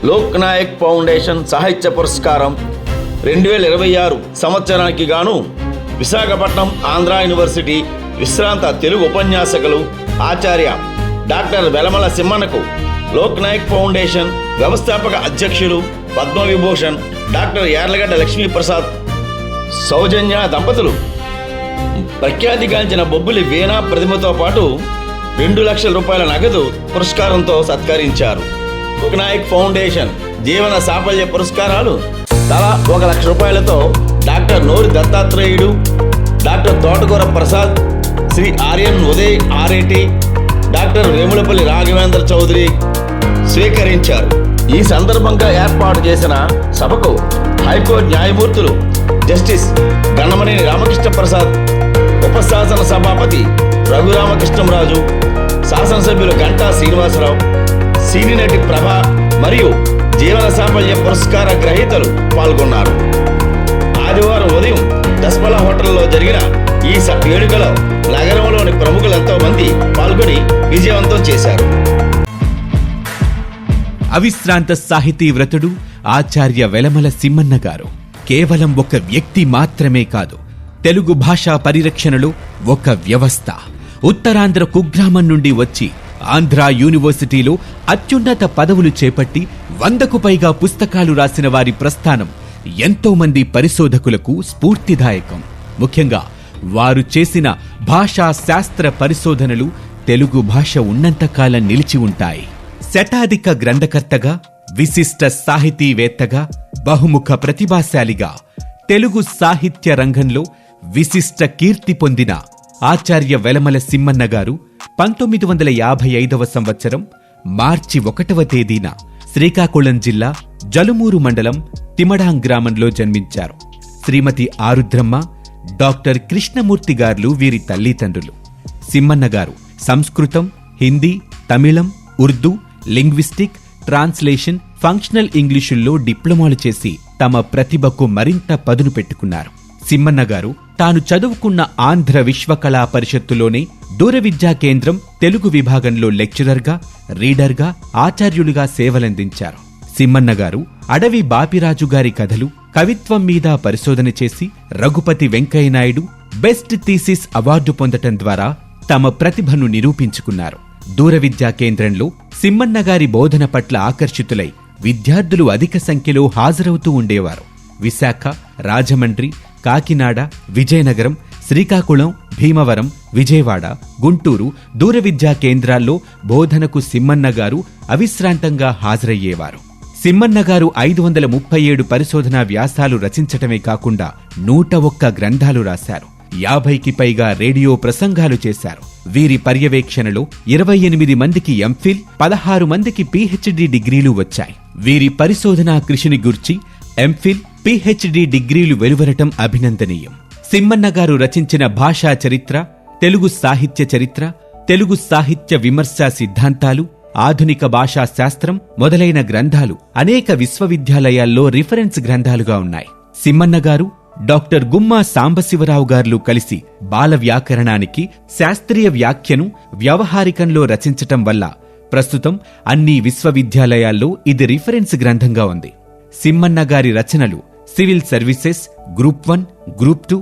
Lok Naik foundation సాహిత్య పురస్కారం 2026 సంవత్సరానికి గాను విశాఖపట్నం ఆంధ్ర యూనివర్సిటీ విశ్రాంత తెలుగు ఉపన్యాసకులు ఆచార్య డాక్టర్ వెలమల సింహన్నకు లోక్ నాయక్ ఫౌండేషన్ వ్యవస్థాపక అధ్యక్షులు పద్మవిభూషణ్ డాక్టర్ యార్లగడ్డ లక్ష్మీప్రసాద్ సౌజన్య దంపతులు ప్రఖ్యాతిగాంచిన బొబ్బిలి వీణా ప్రతిమతో పాటు 2 లక్షల రూపాయల నగదు పురస్కారంతో సత్కరించారు. లోక్ నాయక్ ఫౌండేషన్ జీవన సాఫల్య పురస్కారాలు తలా 1 లక్ష రూపాయలతో డాక్టర్ నోరి దత్తాత్రేయుడు, డాక్టర్ తోటకూర ప్రసాద్, శ్రీ ఆర్యన్ ఉదయ్ ఆర్ఏటి, డాక్టర్ వేములపల్లి రాఘవేంద్ర చౌదరి స్వీకరించారు. ఈ సందర్భంగా ఏర్పాటు చేసిన సభకు హైకోర్టు న్యాయమూర్తులు జస్టిస్ గణమనేని రామకృష్ణ ప్రసాద్, ఉపశాసన సభాపతి రఘురామకృష్ణంరాజు, శాసనసభ్యులు గంటా శ్రీనివాసరావు, సినీ నటి ప్రభ మరియు జీవన సాఫల్య పురస్కార గ్రహీతలు పాల్గొన్నారు. ఆదివారం ఉదయం దస్పలా హోటల్లో జరిగిన ఈ వేడుకలో నగరంలోని ప్రముఖులు ఎంతో మంది పాల్గొని విజయవంతం చేశారు. అవిశ్రాంత సాహితీ వ్రతుడు ఆచార్య వెలమల సింహన్న గారు కేవలం ఒక వ్యక్తి మాత్రమే కాదు, తెలుగు భాషా పరిరక్షణలో ఒక వ్యవస్థ. ఉత్తరాంధ్ర కుగ్రామం నుండి వచ్చి ఆంధ్ర యూనివర్సిటీలో అత్యున్నత పదవులు చేపట్టి 100కు పైగా పుస్తకాలు రాసిన వారి ప్రస్థానం ఎంతో మంది పరిశోధకులకు స్ఫూర్తిదాయకం. ముఖ్యంగా వారు చేసిన భాషా శాస్త్ర పరిశోధనలు తెలుగు భాష ఉన్నంతకాలం నిలిచి ఉంటాయి. శతాధిక గ్రంథకర్తగా, విశిష్ట సాహితీవేత్తగా, బహుముఖ ప్రతిభాశాలిగా తెలుగు సాహిత్య రంగంలో విశిష్ట కీర్తి పొందిన ఆచార్య వెలమల సింహన్న గారు 1955వ సంవత్సరం మార్చి 1వ తేదీన శ్రీకాకుళం జిల్లా జలుమూరు మండలం తిమడాం గ్రామంలో జన్మించారు. శ్రీమతి ఆరుద్రమ్మ, డాక్టర్ కృష్ణమూర్తి గారు వీరి తల్లిదండ్రులు. సింహన్న గారు సంస్కృతం, హిందీ, తమిళం, ఉర్దూ, లింగ్విస్టిక్, ట్రాన్స్లేషన్, ఫంక్షనల్ ఇంగ్లీషుల్లో డిప్లొమాలు చేసి తమ ప్రతిభకు మరింత పదును పెట్టుకున్నారు. సింహన్న గారు తాను చదువుకున్న ఆంధ్ర విశ్వకళా పరిషత్తులోనే దూర విద్యా కేంద్రం తెలుగు విభాగంలో లెక్చరర్గా, రీడర్గా, ఆచార్యులుగా సేవలందించారు. సింహన్న గారు అడవి బాపిరాజు గారి కథలు, కవిత్వం మీద పరిశోధన చేసి Raghupathi Venkaiah Naidu best thesis award పొందటం ద్వారా తమ ప్రతిభను నిరూపించుకున్నారు. దూర విద్యా కేంద్రంలో సింహన్న గారి బోధన పట్ల ఆకర్షితులై విద్యార్థులు అధిక సంఖ్యలో హాజరవుతూ ఉండేవారు. విశాఖ, రాజమండ్రి, కాకినాడ, విజయనగరం, శ్రీకాకుళం, భీమవరం, విజయవాడ, గుంటూరు దూర విద్యా కేంద్రాల్లో బోధనకు సింహన్న గారు అవిశ్రాంతంగా హాజరయ్యేవారు. సింహన్న గారు 537 పరిశోధనా వ్యాసాలు రచించటమే కాకుండా 101 గ్రంథాలు రాశారు. 50కి పైగా రేడియో ప్రసంగాలు చేశారు. వీరి పర్యవేక్షణలో 28 మందికి ఎంఫిల్, 16 మందికి పీహెచ్డీ డిగ్రీలు వచ్చాయి. వీరి పరిశోధనా కృషిని గుర్చి ఎంఫిల్, పీహెచ్డీ డిగ్రీలు వెలువరటం అభినందనీయం. సింహన్న గారు రచించిన భాషా చరిత్ర, తెలుగు సాహిత్య చరిత్ర, తెలుగు సాహిత్య విమర్శా సిద్ధాంతాలు, ఆధునిక భాషా శాస్త్రం మొదలైన గ్రంథాలు అనేక విశ్వవిద్యాలయాల్లో రిఫరెన్స్ గ్రంథాలుగా ఉన్నాయి. సింహన్న గారు డాక్టర్ గుమ్మా సాంబశివరావు గారు కలిసి బాల వ్యాకరణానికి శాస్త్రీయ వ్యాఖ్యను వ్యవహారికంలో రచించటం వల్ల ప్రస్తుతం అన్ని విశ్వవిద్యాలయాల్లో ఇది రిఫరెన్స్ గ్రంథంగా ఉంది. సింహన్న గారి రచనలు civil services, group 1, group 2,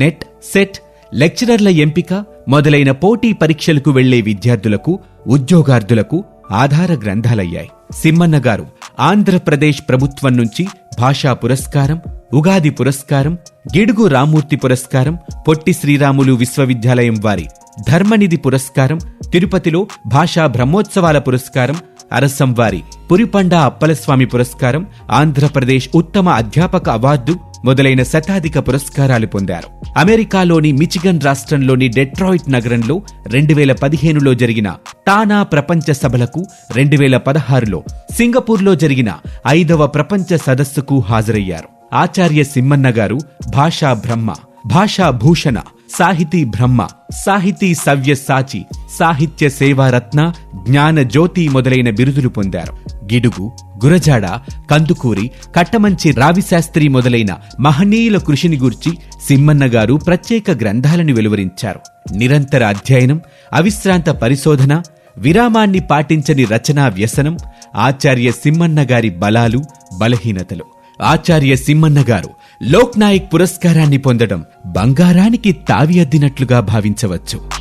NET, SET, లెక్చరర్ల ఎంపిక మొదలైన పోటీ పరీక్షలకు వెళ్లే విద్యార్థులకు, ఉద్యోగార్థులకు ఆధార గ్రంథాలయ్యాయి. సింహన్న గారు ఆంధ్రప్రదేశ్ ప్రభుత్వం నుంచి భాషా పురస్కారం, ఉగాది పురస్కారం, గిడుగు రామూర్తి పురస్కారం, పొట్టి శ్రీరాములు విశ్వవిద్యాలయం వారి ధర్మనిధి పురస్కారం, తిరుపతిలో భాషా బ్రహ్మోత్సవాల పురస్కారం, అరసం వారి పురిపండా అప్పలస్వామి పురస్కారం, ఆంధ్రప్రదేశ్ ఉత్తమ అధ్యాపక అవార్డు మొదలైన శతాధిక పురస్కారాలు పొందారు. అమెరికాలోని మిచిగన్ రాష్ట్రంలోని డెట్రాయిట్ నగరంలో 2015లో జరిగిన టానా ప్రపంచ సభలకు, 2016లో సింగపూర్లో జరిగిన 5వ ప్రపంచ సదస్సుకు హాజరయ్యారు. ఆచార్య సింహన్న గారు భాషా బ్రహ్మ, భాషా భూషణ, సాహితీ బ్రహ్మ, సాహితీ సవ్యసాచి, సాహిత్య సేవారత్న, జ్ఞాన జ్యోతి మొదలైన బిరుదులు పొందారు. గిడుగు, గురజాడ, కందుకూరి, కట్టమంచి రావిశాస్త్రి మొదలైన మహనీయుల కృషిని గూర్చి సింహన్న గారు ప్రత్యేక గ్రంథాలను వెలువరించారు. నిరంతర అధ్యయనం, అవిశ్రాంత పరిశోధన, విరామాన్ని పాటించని రచనా వ్యసనం, ఆచార్య సిమ్మన్న గారి బలాలు, బలహీనతలు. ఆచార్య సిమ్మన్న గారు లోక్ నాయక్ పురస్కారాన్ని పొందడం బంగారానికి తావి అద్దినట్లుగా భావించవచ్చు.